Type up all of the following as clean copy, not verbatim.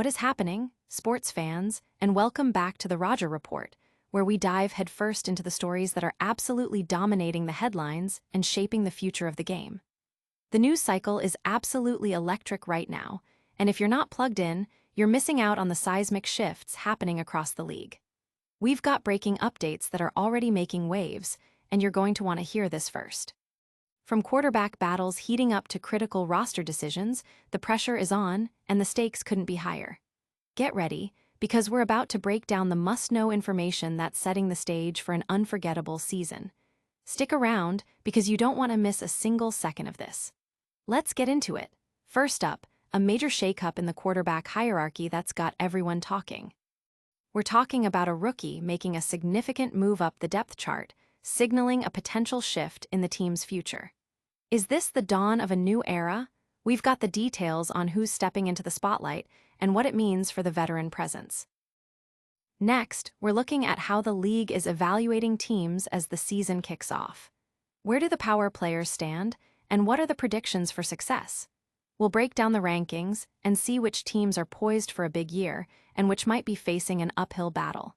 What is happening, sports fans, and welcome back to the Roger Report, where we dive headfirst into the stories that are absolutely dominating the headlines and shaping the future of the game. The news cycle is absolutely electric right now, and if you're not plugged in, you're missing out on the seismic shifts happening across the league. We've got breaking updates that are already making waves, and you're going to want to hear this first. From quarterback battles heating up to critical roster decisions, the pressure is on, and the stakes couldn't be higher. Get ready, because we're about to break down the must-know information that's setting the stage for an unforgettable season. Stick around, because you don't want to miss a single second of this. Let's get into it. First up, a major shakeup in the quarterback hierarchy that's got everyone talking. We're talking about a rookie making a significant move up the depth chart, signaling a potential shift in the team's future. Is this the dawn of a new era? We've got the details on who's stepping into the spotlight and what it means for the veteran presence. Next, we're looking at how the league is evaluating teams as the season kicks off. Where do the power players stand, and what are the predictions for success? We'll break down the rankings and see which teams are poised for a big year and which might be facing an uphill battle.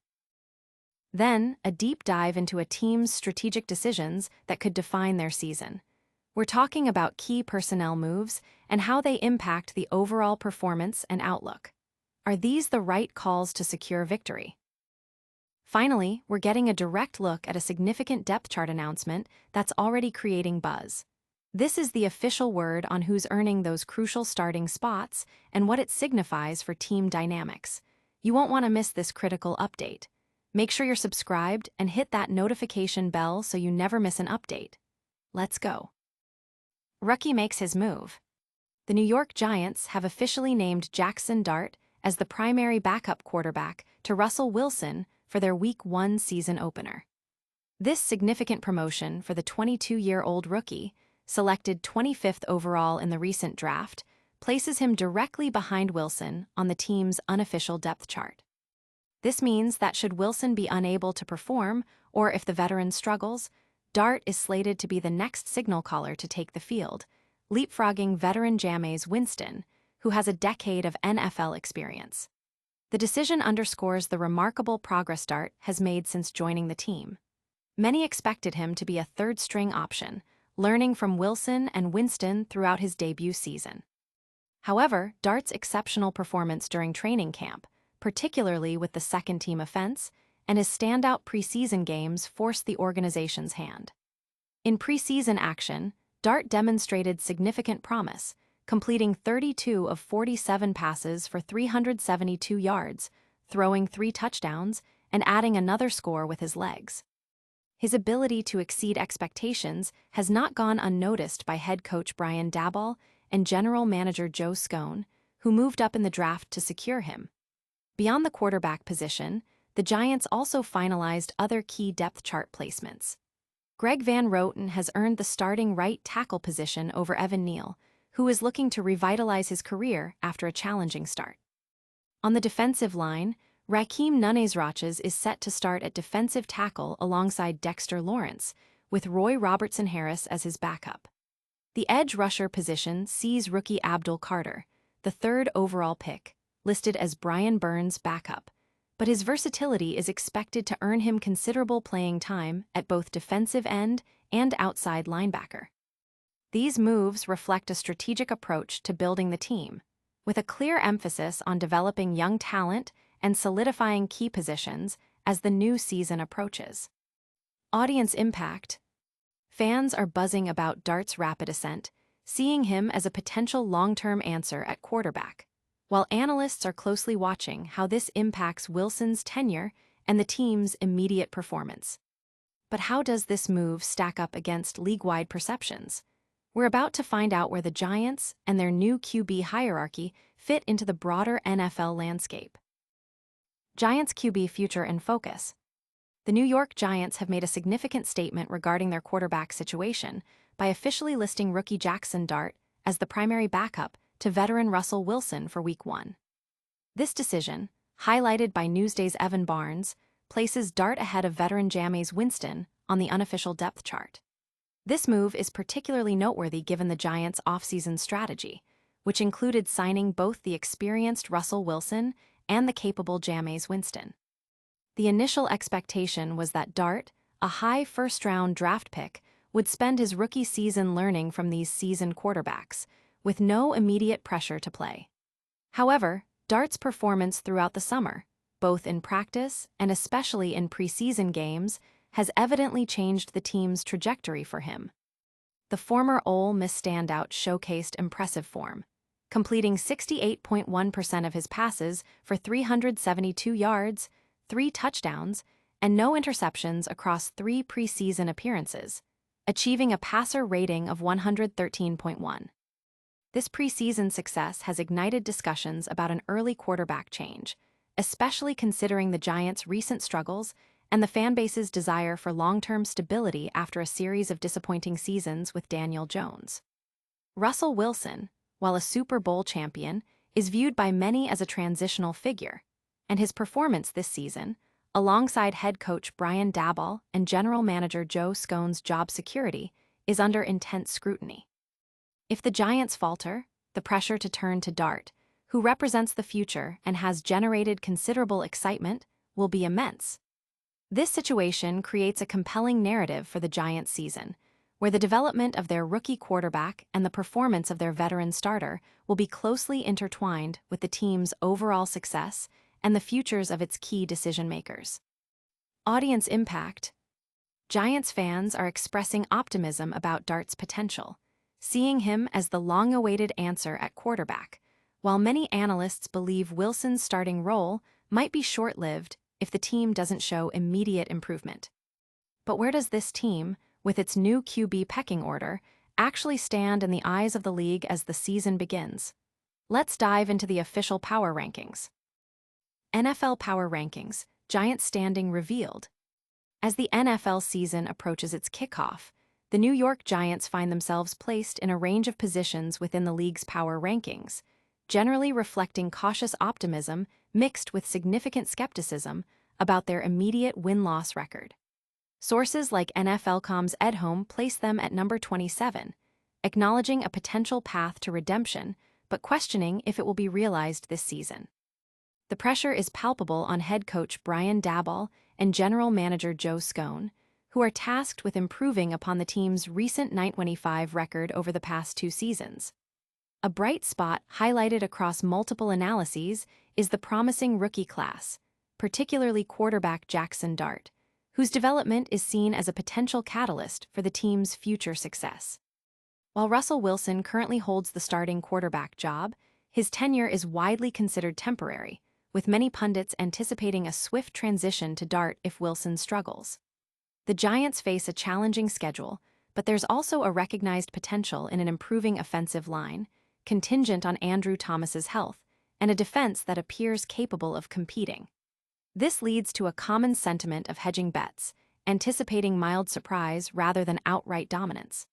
Then, a deep dive into a team's strategic decisions that could define their season. We're talking about key personnel moves and how they impact the overall performance and outlook. Are these the right calls to secure victory? Finally, we're getting a direct look at a significant depth chart announcement that's already creating buzz. This is the official word on who's earning those crucial starting spots and what it signifies for team dynamics. You won't want to miss this critical update. Make sure you're subscribed and hit that notification bell so you never miss an update. Let's go. Rookie makes his move. The New York Giants have officially named Jaxson Dart as the primary backup quarterback to Russell Wilson for their Week 1 season opener. This significant promotion for the 22-year-old rookie, selected 25th overall in the recent draft, places him directly behind Wilson on the team's unofficial depth chart. This means that should Wilson be unable to perform, or if the veteran struggles, Dart is slated to be the next signal caller to take the field, leapfrogging veteran Jameis Winston, who has a decade of NFL experience. The decision underscores the remarkable progress Dart has made since joining the team. Many expected him to be a third-string option, learning from Wilson and Winston throughout his debut season. However, Dart's exceptional performance during training camp, particularly with the second-team offense, and his standout preseason games forced the organization's hand. In preseason action, Dart demonstrated significant promise, completing 32 of 47 passes for 372 yards, throwing 3 touchdowns, and adding another score with his legs. His ability to exceed expectations has not gone unnoticed by head coach Brian Daboll and general manager Joe Scone, who moved up in the draft to secure him. Beyond the quarterback position, the Giants also finalized other key depth chart placements. Greg Van Roten has earned the starting right tackle position over Evan Neal, who is looking to revitalize his career after a challenging start. On the defensive line, Raheem Nunez-Roches is set to start at defensive tackle alongside Dexter Lawrence, with Roy Robertson-Harris as his backup. The edge rusher position sees rookie Abdul Carter, the 3rd overall pick, listed as Brian Burns' backup, but his versatility is expected to earn him considerable playing time at both defensive end and outside linebacker. These moves reflect a strategic approach to building the team, with a clear emphasis on developing young talent and solidifying key positions as the new season approaches. Audience impact. Fans are buzzing about Dart's rapid ascent, seeing him as a potential long-term answer at quarterback, while analysts are closely watching how this impacts Wilson's tenure and the team's immediate performance. But how does this move stack up against league-wide perceptions? We're about to find out where the Giants and their new QB hierarchy fit into the broader NFL landscape. Giants QB future and focus. The New York Giants have made a significant statement regarding their quarterback situation by officially listing rookie Jaxson Dart as the primary backup to veteran Russell Wilson for Week 1. This decision, highlighted by Newsday's Evan Barnes, places Dart ahead of veteran Jameis Winston on the unofficial depth chart. This move is particularly noteworthy given the Giants' offseason strategy, which included signing both the experienced Russell Wilson and the capable Jameis Winston. The initial expectation was that Dart, a high first-round draft pick, would spend his rookie season learning from these seasoned quarterbacks, with no immediate pressure to play. However, Dart's performance throughout the summer, both in practice and especially in preseason games, has evidently changed the team's trajectory for him. The former Ole Miss standout showcased impressive form, completing 68.1% of his passes for 372 yards, 3 touchdowns, and no interceptions across 3 preseason appearances, achieving a passer rating of 113.1. This preseason success has ignited discussions about an early quarterback change, especially considering the Giants' recent struggles and the fanbase's desire for long-term stability after a series of disappointing seasons with Daniel Jones. Russell Wilson, while a Super Bowl champion, is viewed by many as a transitional figure, and his performance this season, alongside head coach Brian Daboll and general manager Joe Schoen's job security, is under intense scrutiny. If the Giants falter, the pressure to turn to Dart, who represents the future and has generated considerable excitement, will be immense. This situation creates a compelling narrative for the Giants season, where the development of their rookie quarterback and the performance of their veteran starter will be closely intertwined with the team's overall success and the futures of its key decision-makers. Audience impact. Giants fans are expressing optimism about Dart's potential, seeing him as the long-awaited answer at quarterback, while many analysts believe Wilson's starting role might be short-lived if the team doesn't show immediate improvement. But where does this team, with its new QB pecking order, actually stand in the eyes of the league as the season begins? Let's dive into the official power rankings. NFL Power Rankings, Giants standing revealed. As the NFL season approaches its kickoff, the New York Giants find themselves placed in a range of positions within the league's power rankings, generally reflecting cautious optimism mixed with significant skepticism about their immediate win-loss record. Sources like NFL.com's Ed Home place them at number 27, acknowledging a potential path to redemption, but questioning if it will be realized this season. The pressure is palpable on head coach Brian Daboll and general manager Joe Schoen, who are tasked with improving upon the team's recent 9-25 record over the past 2 seasons. A bright spot highlighted across multiple analyses is the promising rookie class, particularly quarterback Jaxson Dart, whose development is seen as a potential catalyst for the team's future success. While Russell Wilson currently holds the starting quarterback job, his tenure is widely considered temporary, with many pundits anticipating a swift transition to Dart if Wilson struggles. The Giants face a challenging schedule, but there's also a recognized potential in an improving offensive line, contingent on Andrew Thomas's health, and a defense that appears capable of competing. This leads to a common sentiment of hedging bets, anticipating mild surprise rather than outright dominance.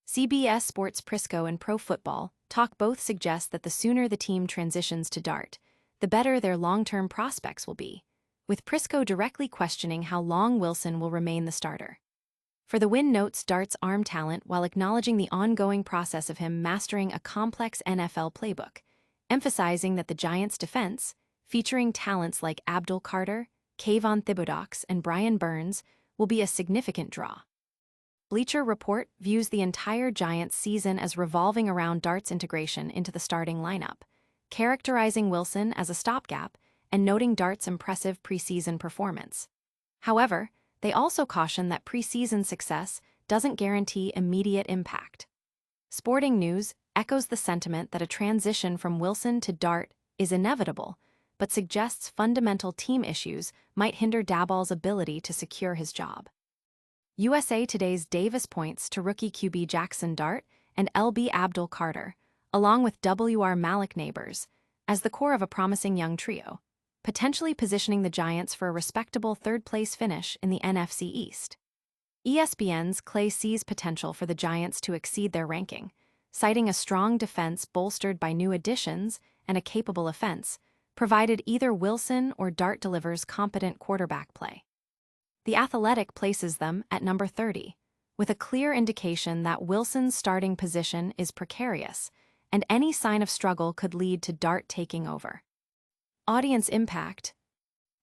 CBS Sports Prisco and Pro Football Talk both suggest that the sooner the team transitions to Dart, the better their long-term prospects will be, with Prisco directly questioning how long Wilson will remain the starter. For the Win notes Dart's arm talent while acknowledging the ongoing process of him mastering a complex NFL playbook, emphasizing that the Giants' defense, featuring talents like Abdul Carter, Kayvon Thibodeaux, and Brian Burns, will be a significant draw. Bleacher Report views the entire Giants season as revolving around Dart's integration into the starting lineup, characterizing Wilson as a stopgap and noting Dart's impressive preseason performance. However, they also caution that preseason success doesn't guarantee immediate impact. Sporting News echoes the sentiment that a transition from Wilson to Dart is inevitable, but suggests fundamental team issues might hinder Daboll's ability to secure his job. USA Today's Davis points to rookie QB Jaxson Dart and LB Abdul Carter, along with WR Malik Neighbors, as the core of a promising young trio, potentially positioning the Giants for a respectable third-place finish in the NFC East. ESPN's Clay sees potential for the Giants to exceed their ranking, citing a strong defense bolstered by new additions and a capable offense, provided either Wilson or Dart delivers competent quarterback play. The Athletic places them at number 30, with a clear indication that Wilson's starting position is precarious and any sign of struggle could lead to Dart taking over. Audience impact.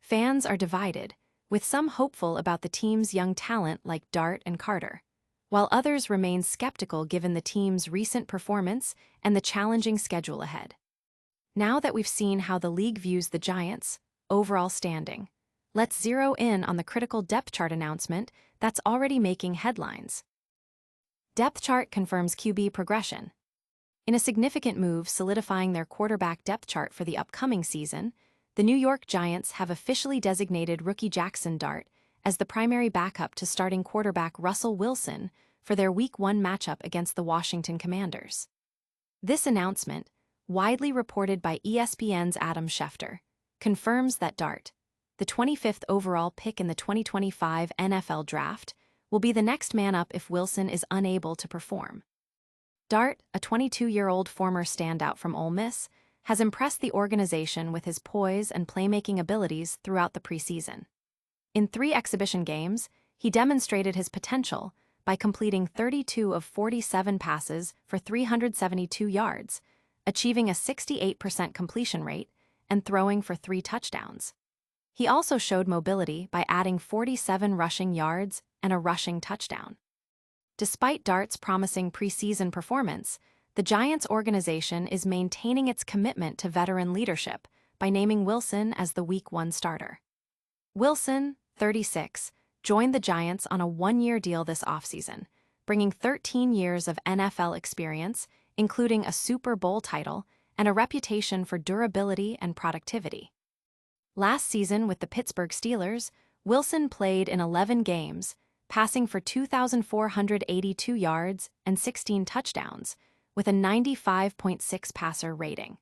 Fans are divided, with some hopeful about the team's young talent like Dart and Carter, while others remain skeptical given the team's recent performance and the challenging schedule ahead. Now that we've seen how the league views the Giants' overall standing, let's zero in on the critical depth chart announcement that's already making headlines. Depth chart confirms QB progression. In a significant move solidifying their quarterback depth chart for the upcoming season, the New York Giants have officially designated rookie Jaxson Dart as the primary backup to starting quarterback Russell Wilson for their Week 1 matchup against the Washington Commanders. This announcement, widely reported by ESPN's Adam Schefter, confirms that Dart, the 25th overall pick in the 2025 NFL Draft, will be the next man up if Wilson is unable to perform. Dart, a 22-year-old former standout from Ole Miss, has impressed the organization with his poise and playmaking abilities throughout the preseason. In 3 exhibition games, he demonstrated his potential by completing 32 of 47 passes for 372 yards, achieving a 68% completion rate and throwing for 3 touchdowns. He also showed mobility by adding 47 rushing yards and a rushing touchdown. Despite Dart's promising preseason performance, the Giants organization is maintaining its commitment to veteran leadership by naming Wilson as the Week 1 starter. Wilson, 36, joined the Giants on a 1-year deal this offseason, bringing 13 years of NFL experience, including a Super Bowl title and a reputation for durability and productivity. Last season with the Pittsburgh Steelers, Wilson played in 11 games, passing for 2,482 yards and 16 touchdowns, with a 95.6 passer rating.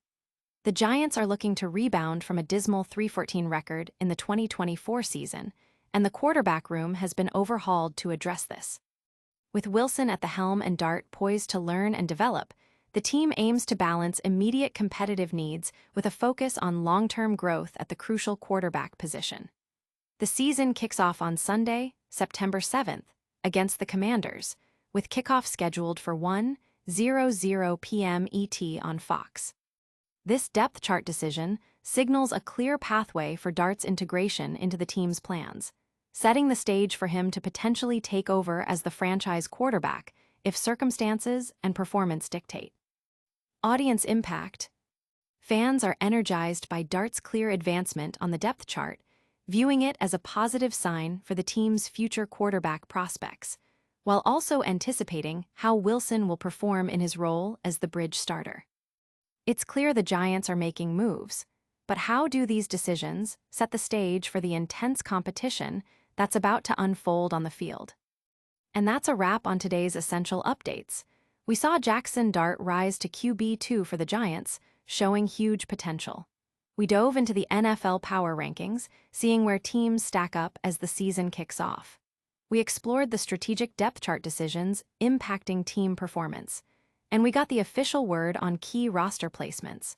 The Giants are looking to rebound from a dismal 3-14 record in the 2024 season, and the quarterback room has been overhauled to address this. With Wilson at the helm and Dart poised to learn and develop, the team aims to balance immediate competitive needs with a focus on long-term growth at the crucial quarterback position. The season kicks off on Sunday, September 7th, against the Commanders, with kickoff scheduled for 1:00 p.m. ET on Fox. This depth chart decision signals a clear pathway for Dart's integration into the team's plans, setting the stage for him to potentially take over as the franchise quarterback if circumstances and performance dictate. Audience impact. Fans are energized by Dart's clear advancement on the depth chart, viewing it as a positive sign for the team's future quarterback prospects, while also anticipating how Wilson will perform in his role as the bridge starter. It's clear the Giants are making moves, but how do these decisions set the stage for the intense competition that's about to unfold on the field? And that's a wrap on today's Essential Updates. We saw Jaxson Dart rise to QB2 for the Giants, showing huge potential. We dove into the NFL Power Rankings, seeing where teams stack up as the season kicks off. We explored the strategic depth chart decisions impacting team performance, and we got the official word on key roster placements.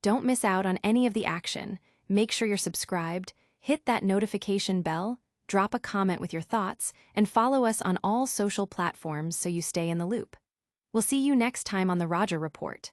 Don't miss out on any of the action. Make sure you're subscribed, hit that notification bell, drop a comment with your thoughts, and follow us on all social platforms so you stay in the loop. We'll see you next time on the Roger Report.